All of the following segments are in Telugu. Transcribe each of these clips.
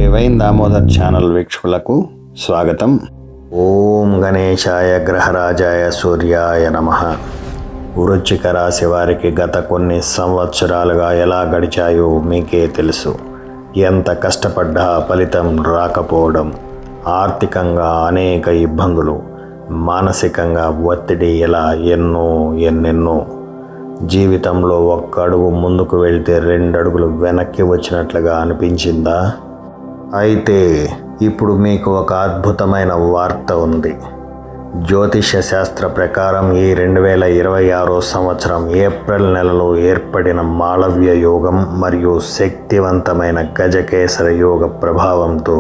డివైన్ దామోదర్ ఛానల్ వీక్షకులకు స్వాగతం. ఓం గణేశాయ గ్రహరాజాయ సూర్యాయ నమః. వృశ్చిక రాశి వారికి గత కొన్ని సంవత్సరాలుగా ఎలా గడిచాయో మీకే తెలుసు. ఎంత కష్టపడ్డా ఫలితం రాకపోవడం, ఆర్థికంగా అనేక ఇబ్బందులు, మానసికంగా ఒత్తిడి, ఇలా ఎన్నెన్నో. జీవితంలో ఒక్క అడుగు ముందుకు వెళ్తే 2 అడుగులు వెనక్కి వచ్చినట్లుగా అనిపించిందా? అయితే ఇప్పుడు మీకు ఒక అద్భుతమైన వార్త ఉంది. జ్యోతిష శాస్త్ర ప్రకారం ఈ 2026 సంవత్సరం ఏప్రిల్ నెలలో ఏర్పడిన మాళవ్య యోగం మరియు శక్తివంతమైన గజకేసర యోగ ప్రభావంతో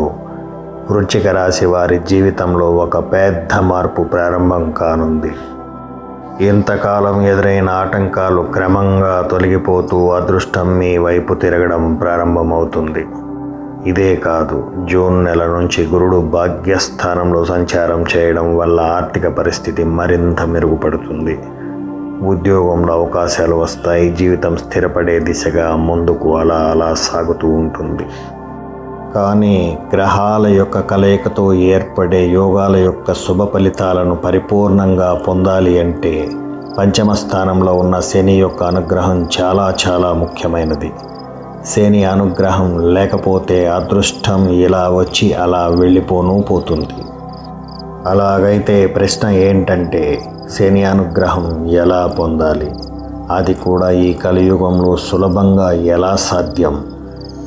వృశ్చిక రాశి వారి జీవితంలో ఒక పెద్ద మార్పు ప్రారంభం కానుంది. ఇంతకాలం ఎదురైన ఆటంకాలు క్రమంగా తొలగిపోతూ అదృష్టం మీ వైపు తిరగడం ప్రారంభమవుతుంది. ఇదే కాదు, జూన్ నెల నుంచి గురుడు భాగ్యస్థానంలో సంచారం చేయడం వల్ల ఆర్థిక పరిస్థితి మరింత మెరుగుపడుతుంది. ఉద్యోగంలో అవకాశాలు వస్తాయి. జీవితం స్థిరపడే దిశగా ముందుకు అలా సాగుతూ ఉంటుంది. కానీ గ్రహాల యొక్క కలయికతో ఏర్పడే యోగాల యొక్క శుభ ఫలితాలను పరిపూర్ణంగా పొందాలి అంటే పంచమ స్థానంలో ఉన్న శని యొక్క అనుగ్రహం చాలా ముఖ్యమైనది. శని అనుగ్రహం లేకపోతే అదృష్టం ఇలా వచ్చి అలా వెళ్ళిపోతుంది. అలాగైతే ప్రశ్న ఏంటంటే, శని అనుగ్రహం ఎలా పొందాలి? అది కూడా ఈ కలియుగంలో సులభంగా ఎలా సాధ్యం?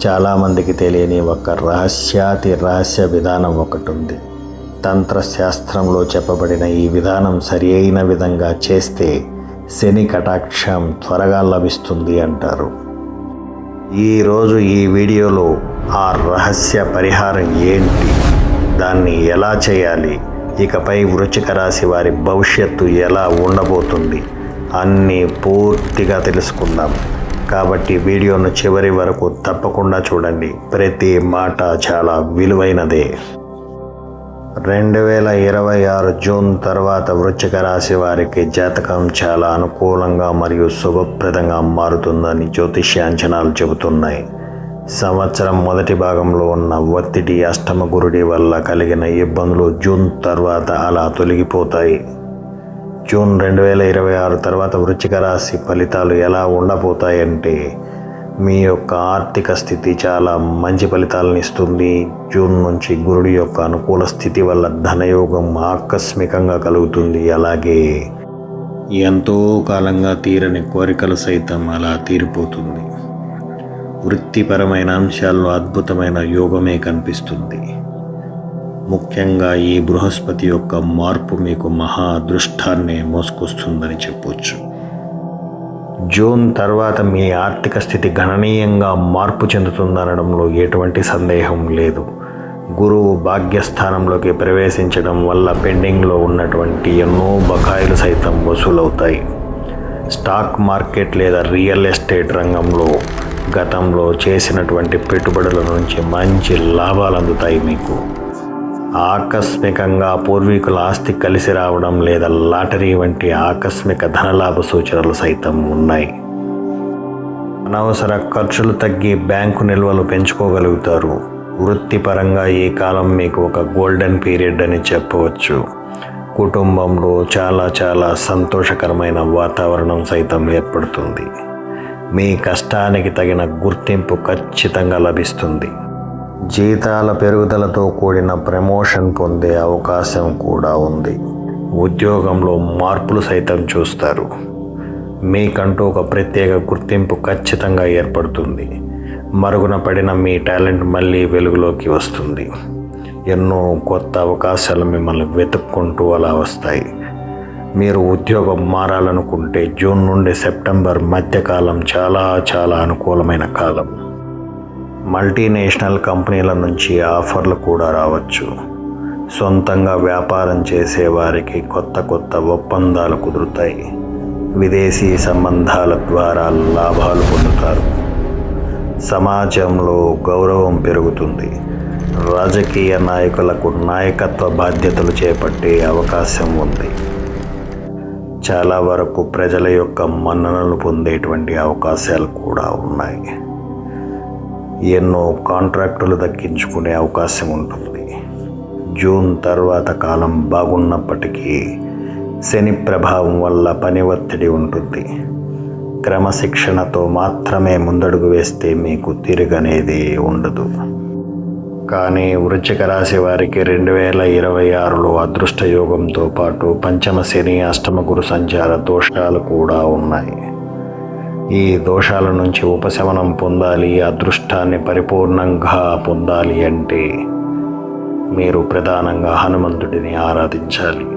చాలామందికి తెలియని ఒక రహస్య విధానం ఒకటి ఉంది. తంత్రశాస్త్రంలో చెప్పబడిన ఈ విధానం సరి అయిన విధంగా చేస్తే శని కటాక్షం త్వరగా లభిస్తుంది అంటారు. ఈరోజు ఈ వీడియోలో ఆ రహస్య పరిహారం ఏంటి, దాన్ని ఎలా చేయాలి, ఇకపై వృశ్చిక రాశి వారి భవిష్యత్తు ఎలా ఉండబోతుంది అన్నీ పూర్తిగా తెలుసుకుందాం. కాబట్టి వీడియోను చివరి వరకు తప్పకుండా చూడండి. ప్రతి మాట చాలా విలువైనదే. 2026 జూన్ తర్వాత వృశ్చిక రాశి వారికి జాతకం చాలా అనుకూలంగా మరియు శుభప్రదంగా మారుతుందని జ్యోతిష్య అంచనాలు చెబుతున్నాయి. సంవత్సరం మొదటి భాగంలో ఉన్న ఒత్తిడి, అష్టమ గురుడి వల్ల కలిగిన ఇబ్బందులు జూన్ తర్వాత అలా తొలగిపోతాయి. జూన్ 2026 తర్వాత వృశ్చిక రాశి ఫలితాలు ఎలా ఉండబోతాయంటే, మీ యొక్క ఆర్థిక స్థితి చాలా మంచి ఫలితాలను ఇస్తుంది. జూన్ నుంచి గురుడి యొక్క అనుకూల స్థితి వల్ల ధనయోగం ఆకస్మికంగా కలుగుతుంది. అలాగే ఎంతో కాలంగా తీరని కోరికలు సైతం అలా తీరిపోతుంది. వృత్తిపరమైన అంశాల్లో అద్భుతమైన యోగమే కనిపిస్తుంది. ముఖ్యంగా ఈ బృహస్పతి యొక్క మార్పు మీకు మహా అదృష్టాన్ని మోసుకొస్తుందని చెప్పొచ్చు. జూన్ తర్వాత మీ ఆర్థిక స్థితి గణనీయంగా మార్పు చెందుతుందనడంలో ఎటువంటి సందేహం లేదు. గురువు భాగ్యస్థానంలోకి ప్రవేశించడం వల్ల పెండింగ్లో ఉన్నటువంటి ఎన్నో బకాయిలు సైతం వసూలవుతాయి. స్టాక్ మార్కెట్ లేదా రియల్ ఎస్టేట్ రంగంలో గతంలో చేసినటువంటి పెట్టుబడుల నుంచి మంచి లాభాలు అందుతాయి. మీకు ఆకస్మికంగా పూర్వీకుల ఆస్తి కలిసి రావడం లేదా లాటరీ వంటి ఆకస్మిక ధనలాభ సూచనలు సైతం ఉన్నాయి. అనవసర ఖర్చులు తగ్గి బ్యాంకు నిల్వలు పెంచుకోగలుగుతారు. వృత్తిపరంగా ఈ కాలం మీకు ఒక గోల్డెన్ పీరియడ్ అని చెప్పవచ్చు. కుటుంబంలో చాలా సంతోషకరమైన వాతావరణం సైతం ఏర్పడుతుంది. మీ కష్టానికి తగిన గుర్తింపు ఖచ్చితంగా లభిస్తుంది. జీతాల పెరుగుదలతో కూడిన ప్రమోషన్ పొందే అవకాశం కూడా ఉంది. ఉద్యోగంలో మార్పులు సైతం చూస్తారు. మీకంటూ ఒక ప్రత్యేక గుర్తింపు ఖచ్చితంగా ఏర్పడుతుంది. మరుగున పడిన మీ టాలెంట్ మళ్ళీ వెలుగులోకి వస్తుంది. ఎన్నో కొత్త అవకాశాలు మిమ్మల్ని వెతుక్కుంటూ అలా వస్తాయి. మీరు ఉద్యోగం మారాలనుకుంటే జూన్ నుండి సెప్టెంబర్ మధ్యకాలం చాలా అనుకూలమైన కాలం. మల్టీనేషనల్ కంపెనీల నుంచి ఆఫర్లు కూడా రావచ్చు. సొంతంగా వ్యాపారం చేసేవారికి కొత్త ఒప్పందాలు కుదురుతాయి. విదేశీ సంబంధాల ద్వారా లాభాలు పొందుతారు. సమాజంలో గౌరవం పెరుగుతుంది. రాజకీయ నాయకులకు నాయకత్వ బాధ్యతలు చేపట్టే అవకాశం ఉంది. చాలా వరకు ప్రజల యొక్క మన్ననలు పొందేటువంటి అవకాశాలు కూడా ఉన్నాయి. ఎన్నో కాంట్రాక్టులు దక్కించుకునే అవకాశం ఉంటుంది. జూన్ తర్వాత కాలం బాగున్నప్పటికీ శని ప్రభావం వల్ల పని ఒత్తిడి ఉంటుంది. క్రమశిక్షణతో మాత్రమే ముందడుగు వేస్తే మీకు తిరగనేది ఉండదు. కానీ వృశ్చిక రాశి వారికి 2026లో అదృష్ట యోగంతో పాటు పంచమ శని, అష్టమ గురు సంచార దోషాలు కూడా ఉన్నాయి. ఈ దోషాల నుంచి ఉపశమనం పొందాలి, అదృష్టాన్ని పరిపూర్ణంగా పొందాలి అంటే మీరు ప్రధానంగా హనుమంతుడిని ఆరాధించాలి.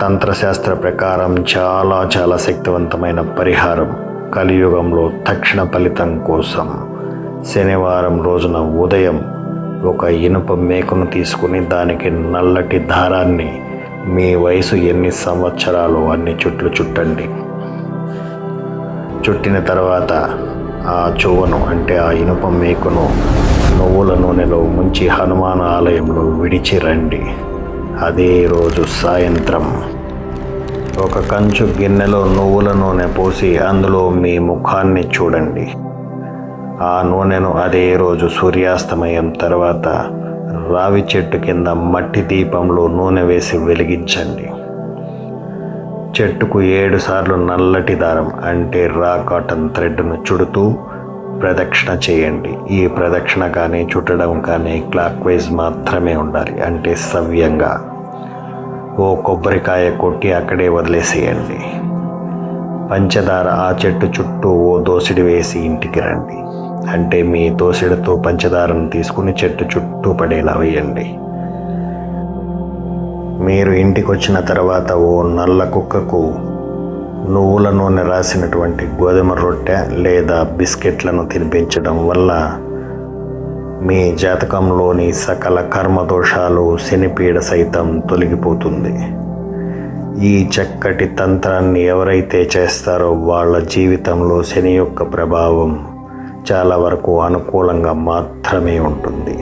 తంత్రశాస్త్ర ప్రకారం చాలా శక్తివంతమైన పరిహారం కలియుగంలో తక్షణ ఫలితం కోసం శనివారం రోజున ఉదయం ఒక ఇనుప మేకను తీసుకుని దానికి నల్లటి దారాన్ని మీ వయసు ఎన్ని సంవత్సరాలు అన్ని చుట్లు చుట్టండి. చుట్టిన తర్వాత ఆ చువ్వను అంటే ఆ ఇనుప మేకను నువ్వుల నూనెలో ముంచి హనుమాన్ ఆలయంలో విడిచి రండి. అదే రోజు సాయంత్రం ఒక కంచు గిన్నెలో నువ్వుల నూనె పోసి అందులో మీ ముఖాన్ని చూడండి. ఆ నూనెను అదే రోజు సూర్యాస్తమయం తర్వాత రావి చెట్టు కింద మట్టి దీపంలో నూనె వేసి వెలిగించండి. చెట్టుకు 7 సార్లు నల్లటి దారం అంటే రా కాటన్ థ్రెడ్ను చుడుతూ ప్రదక్షిణ చేయండి. ఈ ప్రదక్షిణ కానీ చుట్టడం కానీ క్లాక్ వైజ్ మాత్రమే ఉండాలి, అంటే సవ్యంగా. ఓ కొబ్బరికాయ కొట్టి అక్కడే వదిలేసేయండి. పంచదార ఆ చెట్టు చుట్టూ ఓ దోసిడి వేసి ఇంటికి రండి. అంటే మీ దోసిడితో పంచదారను తీసుకుని చెట్టు చుట్టూ పడేలా వేయండి. మీరు ఇంటికి వచ్చిన తర్వాత ఓ నల్ల కుక్కకు నువ్వుల నూనె రాసినటువంటి గోధుమ రొట్టె లేదా బిస్కెట్లను తినిపించడం వల్ల మీ జాతకంలోని సకల కర్మదోషాలు, శనిపీడ సైతం తొలగిపోతుంది. ఈ చక్కటి తంత్రాన్ని ఎవరైతే చేస్తారో వాళ్ళ జీవితంలో శని యొక్క ప్రభావం చాలా వరకు అనుకూలంగా మాత్రమే ఉంటుంది.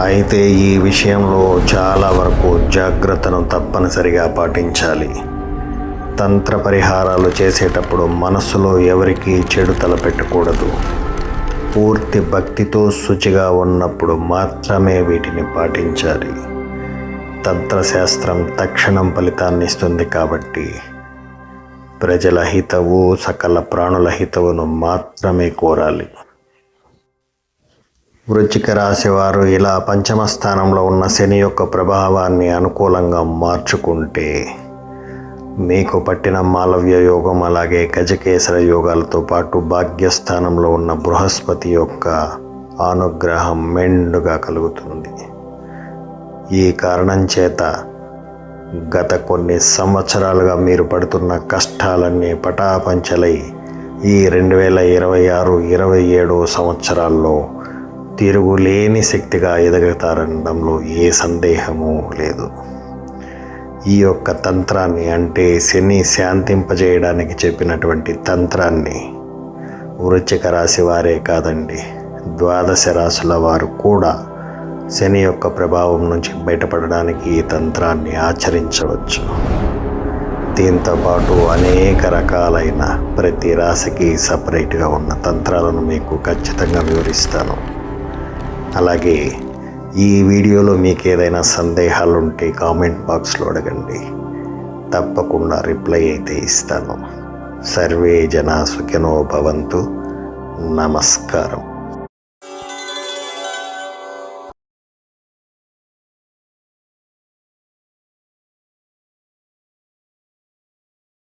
అయితే ఈ విషయంలో చాలా వరకు జాగ్రత్తను తప్పనిసరిగా పాటించాలి. తంత్ర పరిహారాలు చేసేటప్పుడు మనస్సులో ఎవరికీ చెడు తలపెట్టకూడదు. పూర్తి భక్తితో శుచిగా ఉన్నప్పుడు మాత్రమే వీటిని పాటించాలి. తంత్రశాస్త్రం తక్షణం ఫలితాన్ని ఇస్తుంది కాబట్టి ప్రజల హితవు, సకల ప్రాణుల హితవును మాత్రమే కోరాలి. వృశ్చిక రాశి వారు ఇలా పంచమ స్థానంలో ఉన్న శని యొక్క ప్రభావాన్ని అనుకూలంగా మార్చుకుంటే మీకు పట్టిన మాలవ్య యోగం, అలాగే గజకేసర యోగాలతో పాటు భాగ్యస్థానంలో ఉన్న బృహస్పతి యొక్క అనుగ్రహం మెండుగా కలుగుతుంది. ఈ కారణం చేత గత కొన్ని సంవత్సరాలుగా మీరు పడుతున్న కష్టాలన్నీ పటాపంచలై ఈ 2026-27 సంవత్సరాల్లో తిరుగులేని శక్తిగా ఎదుగుతారనడంలో ఏ సందేహము లేదు. ఈ యొక్క తంత్రాన్ని, అంటే శని శాంతింపజేయడానికి చెప్పినటువంటి తంత్రాన్ని వృశ్చిక రాశి వారే కాదండి, 12 రాశుల వారు కూడా శని యొక్క ప్రభావం నుంచి బయటపడడానికి ఈ తంత్రాన్ని ఆచరించవచ్చు. దీంతో పాటు అనేక రకాలైన ప్రతి రాశికి సపరేట్గా ఉన్న తంత్రాలను మీకు ఖచ్చితంగా వివరిస్తాను. అలాగే ఈ వీడియోలో మీకు ఏదైనా సందేహాలు ఉంటే కామెంట్ బాక్స్లో అడగండి, తప్పకుండా రిప్లై అయితే ఇస్తాను. సర్వే జనా సుఖినో భవంతు. నమస్కారం.